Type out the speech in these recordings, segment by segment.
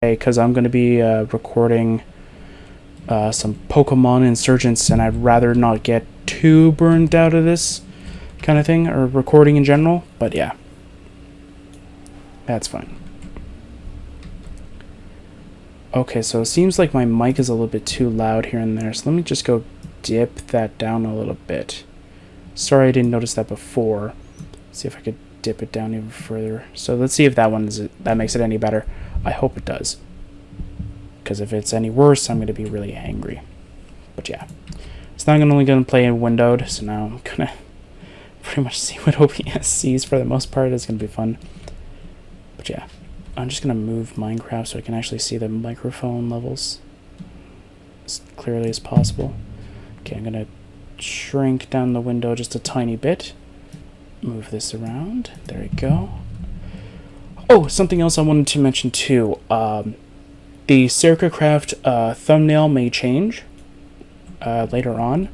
because I'm going to be recording some Pokemon Insurgents, and I'd rather not get too burned out of this kind of thing, or recording in general, but yeah. That's fine. Okay, so it seems like my mic is a little bit too loud here and there, so let me just go dip that down a little bit. Sorry I didn't notice that before. Let's see if I could dip it down even further. So let's see if that makes it any better. I hope it does. Because if it's any worse, I'm going to be really angry. But yeah. It's not only going to play in windowed, so now I'm going to pretty much see what OBS sees for the most part. It's going to be fun. But yeah. I'm just going to move Minecraft so I can actually see the microphone levels as clearly as possible. Okay, I'm going to shrink down the window just a tiny bit. Move this around. There we go. Oh, something else I wanted to mention too. The Sercacraft thumbnail may change later on.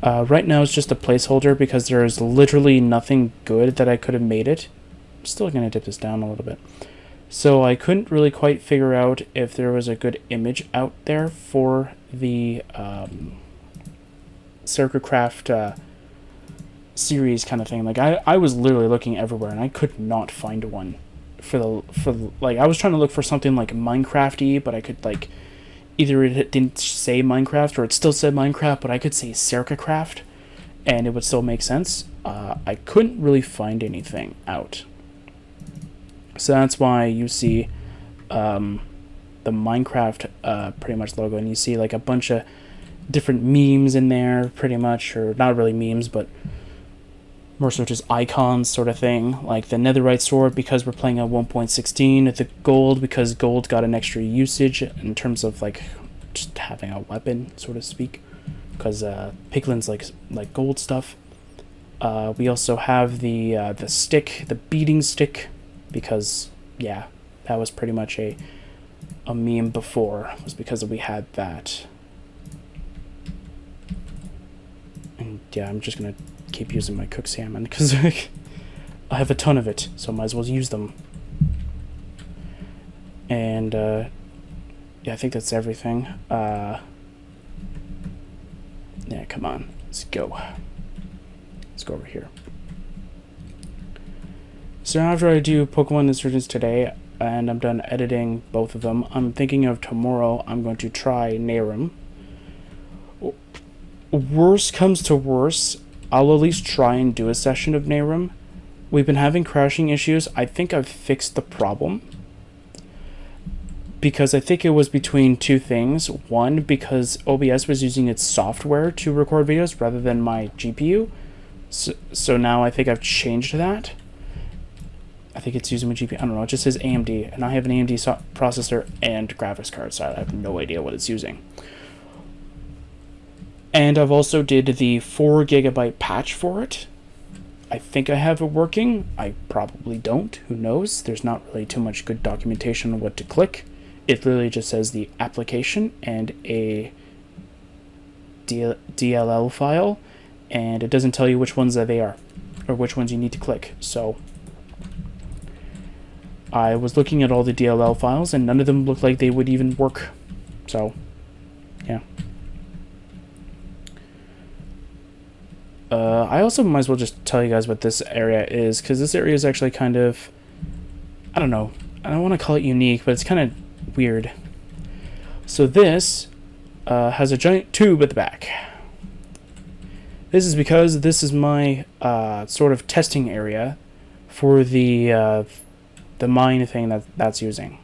Right now it's just a placeholder because there is literally nothing good that I could have made it. I'm still going to dip this down a little bit. So I couldn't really quite figure out if there was a good image out there for the Sercacraft series kind of thing. Like I was literally looking everywhere and I could not find one for like I was trying to look for something like Minecraft-y, but I could like either it didn't say Minecraft or it still said Minecraft, but I could say Sercacraft and it would still make sense. I couldn't really find anything out. So that's why you see the Minecraft pretty much logo, and you see like a bunch of different memes in there pretty much, or not really memes, but more so just icons sort of thing, like the netherite sword because we're playing at 1.16, the gold because gold got an extra usage in terms of like just having a weapon, so to speak, because Piglin's like gold stuff. We also have the stick, the beating stick, because yeah, that was pretty much a meme before, was because we had that. And yeah, I'm just gonna keep using my cook salmon because I have a ton of it, so I might as well use them. And yeah, I think that's everything. Yeah, come on, let's go over here. So after I do Pokemon Insurgents today and I'm done editing both of them, I'm thinking of tomorrow I'm going to try Nehrim. Worst comes to worst, I'll at least try and do a session of Nehrim. We've been having crashing issues. I think I've fixed the problem, because I think it was between two things. One, because OBS was using its software to record videos rather than my GPU. So now I think I've changed that. I think it's using my GPU. I don't know. It just says AMD, and I have an AMD processor and graphics card, so I have no idea what it's using. And I've also did the 4 GB patch for it. I think I have it working. I probably don't. Who knows? There's not really too much good documentation on what to click. It literally just says the application and a DLL file, and it doesn't tell you which ones that they are, or which ones you need to click. So I was looking at all the DLL files, and none of them looked like they would even work. So yeah. I also might as well just tell you guys what this area is, because this area is actually kind of, I don't know, I don't want to call it unique, but it's kind of weird. So this has a giant tube at the back. This is because this is my sort of testing area for the mine thing that's using.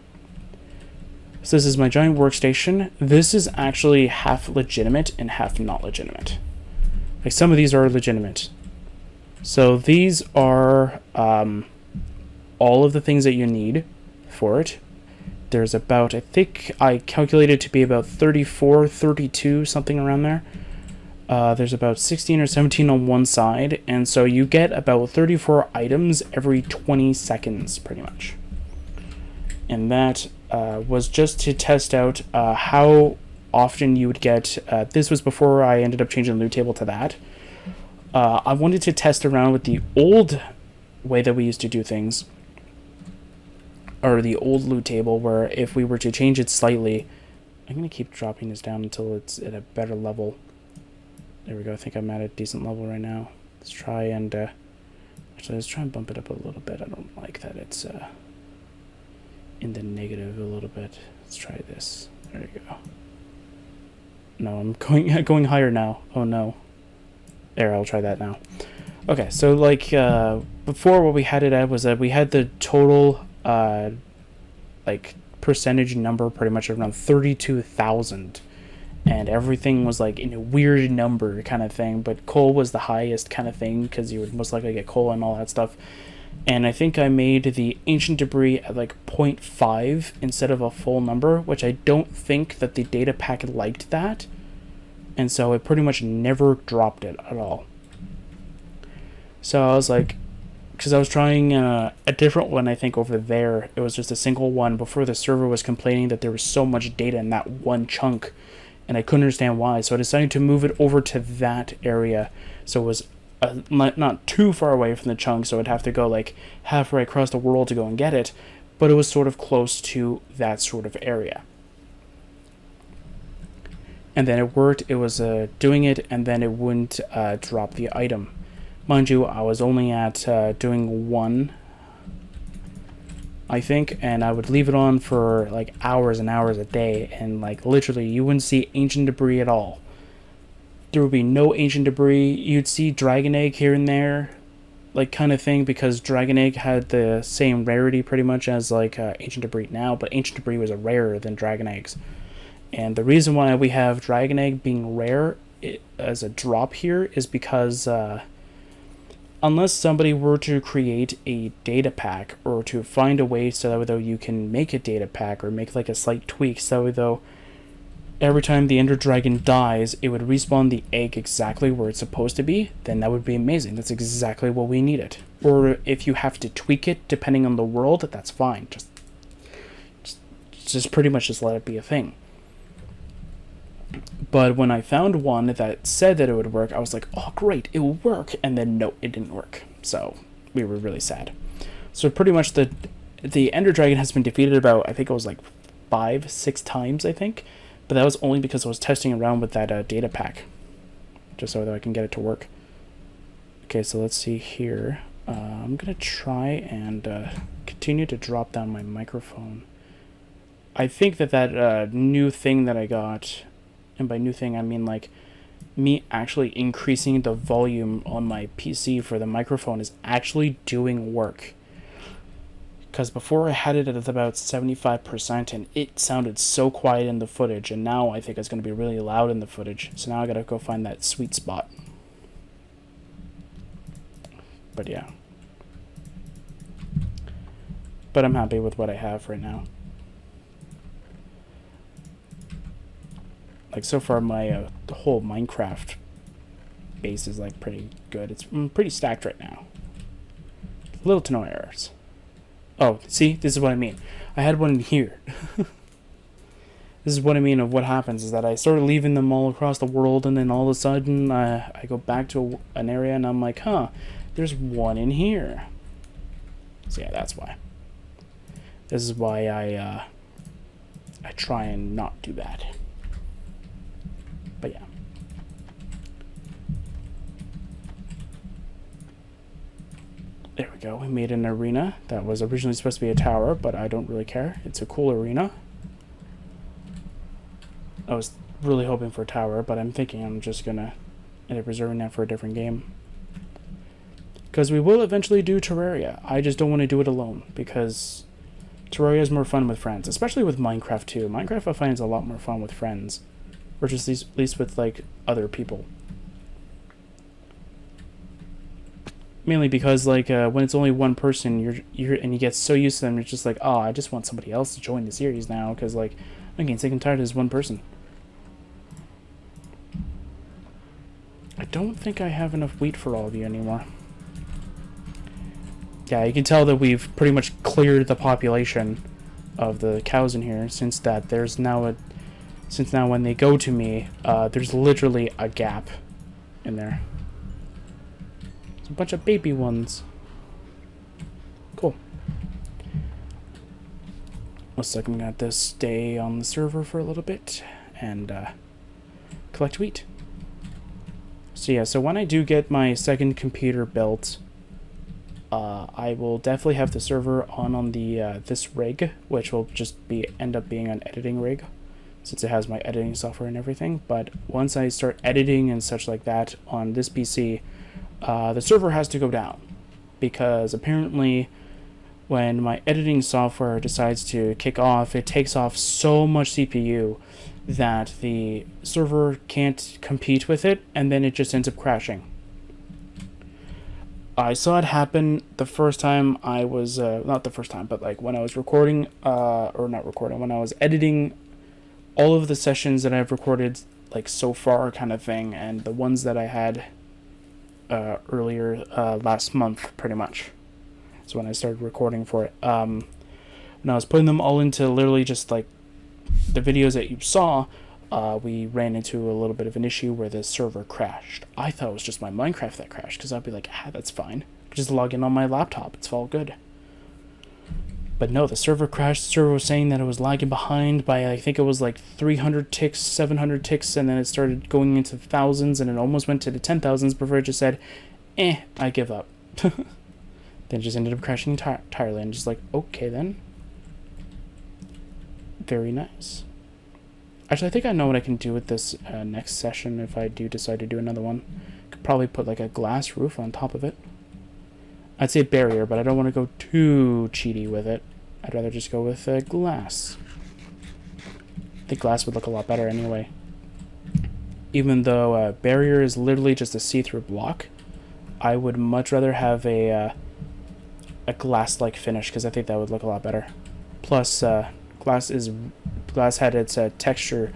So this is my giant workstation. This is actually half legitimate and half not legitimate. Like, some of these are legitimate. So these are all of the things that you need for it. There's about, I think I calculated to be about 34, 32, something around there. There's about 16 or 17 on one side, and so you get about 34 items every 20 seconds, pretty much. And that was just to test out how often you would get, this was before I ended up changing the loot table to that. I wanted to test around with the old way that we used to do things, or the old loot table, where if we were to change it slightly, I'm going to keep dropping this down until it's at a better level. There we go. I think I'm at a decent level right now. Let's try and, actually, let's try and bump it up a little bit. I don't like that it's, in the negative a little bit. Let's try this. There you go. No, I'm going higher now. Oh, no. There, I'll try that now. Okay, so, like, before what we had it at was that we had the total, like, percentage number pretty much around 32,000. And everything was, like, in a weird number kind of thing. But coal was the highest kind of thing, because you would most likely get coal and all that stuff. And I think I made the ancient debris at, like, 0.5 instead of a full number, which I don't think that the data pack liked that. And so it pretty much never dropped it at all. So I was like, because I was trying a different one, I think, over there. It was just a single one before the server was complaining that there was so much data in that one chunk. And I couldn't understand why. So I decided to move it over to that area. So it was not too far away from the chunk. So I'd have to go like halfway across the world to go and get it. But it was sort of close to that sort of area. And then it worked. It was doing it. And then it wouldn't drop the item. Mind you, I was only at doing one, I think, and I would leave it on for like hours and hours a day, and like literally you wouldn't see ancient debris at all. There would be no ancient debris. You'd see dragon egg here and there, like kind of thing, because dragon egg had the same rarity pretty much as like ancient debris now, but ancient debris was rarer than dragon eggs. And the reason why we have dragon egg being rare as a drop here is because unless somebody were to create a data pack or to find a way so that though you can make a data pack or make like a slight tweak so though every time the ender dragon dies it would respawn the egg exactly where it's supposed to be, then that would be amazing. That's exactly what we needed. Or if you have to tweak it depending on the world, that's fine. Just pretty much just let it be a thing. But when I found one that said that it would work, I was like, oh great, it will work. And then no, it didn't work. So we were really sad. So pretty much the Ender Dragon has been defeated about, I think it was like 5-6 times, I think. But that was only because I was testing around with that data pack. Just so that I can get it to work. Okay, so let's see here. I'm going to try and continue to drop down my microphone. I think that new thing that I got... And by new thing, I mean like me actually increasing the volume on my PC for the microphone is actually doing work. Because before I had it at about 75% and it sounded so quiet in the footage, and now I think it's going to be really loud in the footage. So now I got to go find that sweet spot. But yeah. But I'm happy with what I have right now. Like, so far, my the whole Minecraft base is, like, pretty good. It's pretty stacked right now. Little to no errors. Oh, see? This is what I mean. I had one in here. This is what I mean of what happens, is that I started leaving them all across the world, and then all of a sudden, I go back to an area, and I'm like, huh, there's one in here. So, yeah, that's why. This is why I try and not do that. But yeah. There we go. We made an arena that was originally supposed to be a tower, but I don't really care. It's a cool arena. I was really hoping for a tower, but I'm thinking I'm just gonna end up reserving that for a different game. Because we will eventually do Terraria. I just don't want to do it alone, because Terraria is more fun with friends, especially with Minecraft too. Minecraft I find is a lot more fun with friends. Or just at least with, like, other people. Mainly because, like, when it's only one person, you're and you get so used to them, it's just like, oh, I just want somebody else to join the series now, because, like, I'm getting sick and tired of this one person. I don't think I have enough wheat for all of you anymore. Yeah, you can tell that we've pretty much cleared the population of the cows in here, since that there's now a... Since now when they go to me, there's literally a gap in there. There's a bunch of baby ones. Cool. Looks like I'm gonna have to stay on the server for a little bit and collect wheat. So yeah, so when I do get my second computer built, I will definitely have the server on the this rig, which will just end up being an editing rig, since it has my editing software and everything. But once I start editing and such like that on this PC, the server has to go down, because apparently when my editing software decides to kick off, it takes off so much CPU that the server can't compete with it, and then it just ends up crashing. I saw it happen the first time I was, not the first time, but like when I was recording, or not recording, when I was editing all of the sessions that I've recorded, like so far kind of thing, and the ones that I had earlier last month, pretty much. So when I started recording for it, when I was putting them all into literally just like the videos that you saw, we ran into a little bit of an issue where the server crashed. I thought it was just my Minecraft that crashed, because I'd be like, that's fine. Just log in on my laptop, it's all good. But no, the server crashed. The server was saying that it was lagging behind by, I think it was like 300 ticks, 700 ticks, and then it started going into the thousands, and it almost went to the 10,000s before it just said, I give up. Then it just ended up crashing entirely, and just like, okay then. Very nice. Actually, I think I know what I can do with this next session if I do decide to do another one. Could probably put like a glass roof on top of it. I'd say barrier, but I don't want to go too cheaty with it. I'd rather just go with glass. I think glass would look a lot better anyway. Even though barrier is literally just a see-through block, I would much rather have a glass-like finish, because I think that would look a lot better. Plus, glass had its texture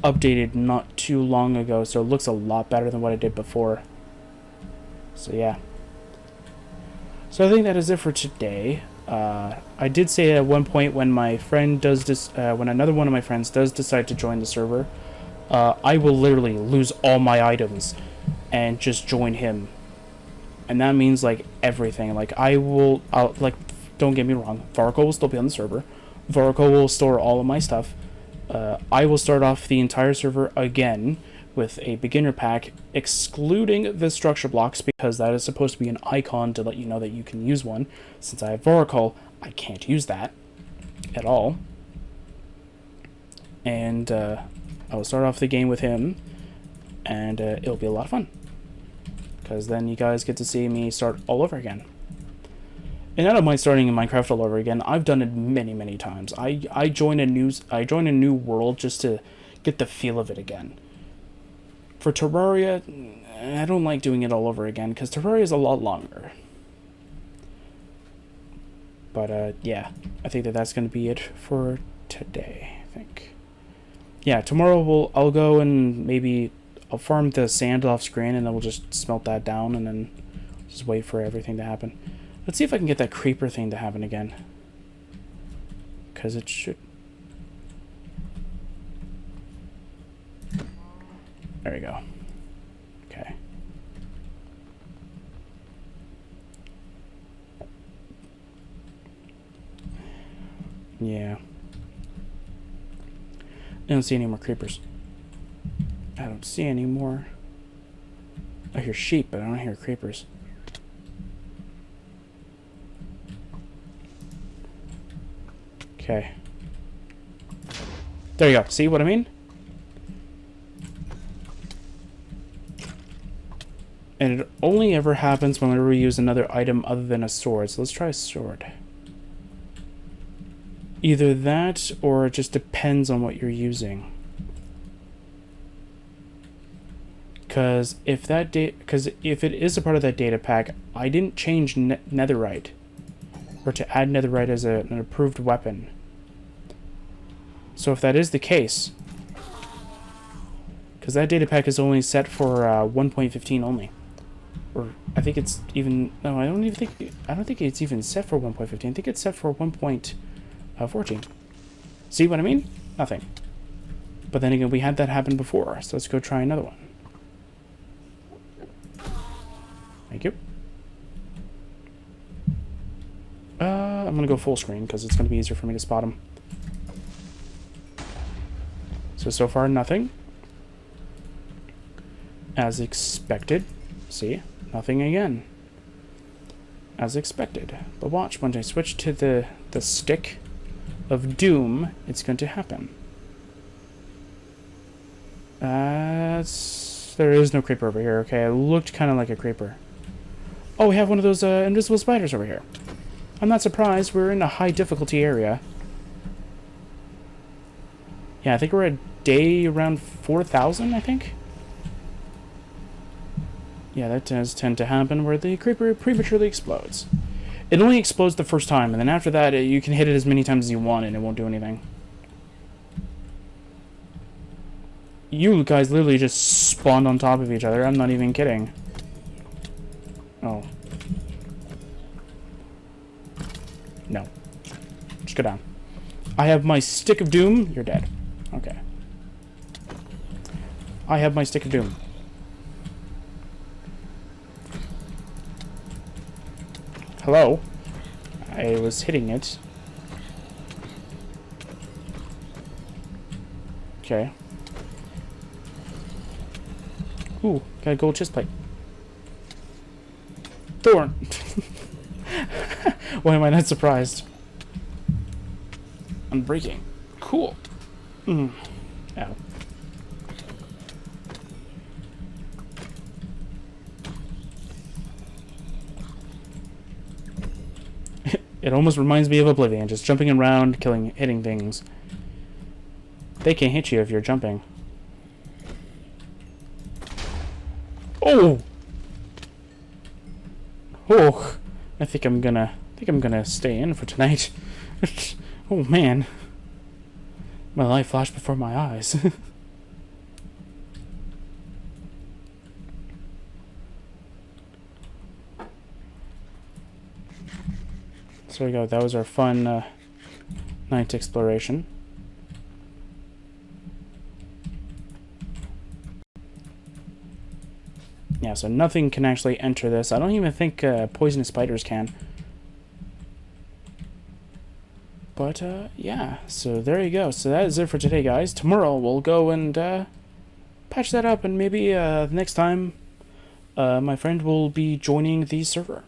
updated not too long ago, so it looks a lot better than what it did before. So yeah. So I think that is it for today. I did say at one point, when my friend when another one of my friends does decide to join the server, I will literally lose all my items and just join him. And that means like everything. Like like, don't get me wrong, Varco will still be on the server. Varco will store all of my stuff. I will start off the entire server again with a beginner pack, excluding the structure blocks, because that is supposed to be an icon to let you know that you can use one. Since I have Varco, I can't use that at all. And I will start off the game with him, and it'll be a lot of fun, because then you guys get to see me start all over again. And I don't mind starting in Minecraft all over again. I've done it many times. I join a new world just to get the feel of it again. For Terraria, I don't like doing it all over again, because Terraria is a lot longer. But yeah, I think that's going to be it for today, I think. Yeah, tomorrow I'll go and maybe I'll farm the sand off screen, and then we'll just smelt that down, and then just wait for everything to happen. Let's see if I can get that creeper thing to happen again, because it should. There we go. Okay. Yeah. I don't see any more creepers. I don't see any more. I hear sheep, but I don't hear creepers. Okay. There you go. See what I mean? And it only ever happens whenever we use another item other than a sword. So let's try a sword. Either that, or it just depends on what you're using. Because if it is a part of that data pack, I didn't change netherite, or to add netherite as an approved weapon. So if that is the case, because that data pack is only set for 1.15 only. Or I think it's even, no, I don't think it's even set for 1.15. I think it's set for 1.14. See what I mean? Nothing. But then again, we had that happen before, so let's go try another one. Thank you. I'm gonna go full screen because it's gonna be easier for me to spot them. So far, nothing. As expected. See? Nothing again. As expected. But watch, when I switch to the stick of doom, it's going to happen. There is no creeper over here. Okay, it looked kind of like a creeper. Oh, we have one of those invisible spiders over here. I'm not surprised. We're in a high difficulty area. Yeah, I think we're at day around 4,000, I think. Yeah, that does tend to happen where the creeper prematurely explodes. It only explodes the first time, and then after that, you can hit it as many times as you want and it won't do anything. You guys literally just spawned on top of each other. I'm not even kidding. Oh. No. Just go down. I have my stick of doom. You're dead. Okay. I have my stick of doom. Hello? I was hitting it. Okay. Ooh, got a gold chest plate. Thorn! Why am I not surprised? Unbreaking. Cool. Ow. It almost reminds me of Oblivion, just jumping around, hitting things. They can't hit you if you're jumping. Oh! Oh! I think I'm gonna stay in for tonight. Oh man. My life flashed before my eyes. So there we go. That was our fun night exploration. Yeah, so nothing can actually enter this. I don't even think poisonous spiders can. But, yeah. So there you go. So that is it for today, guys. Tomorrow we'll go and patch that up. And maybe next time my friend will be joining the server.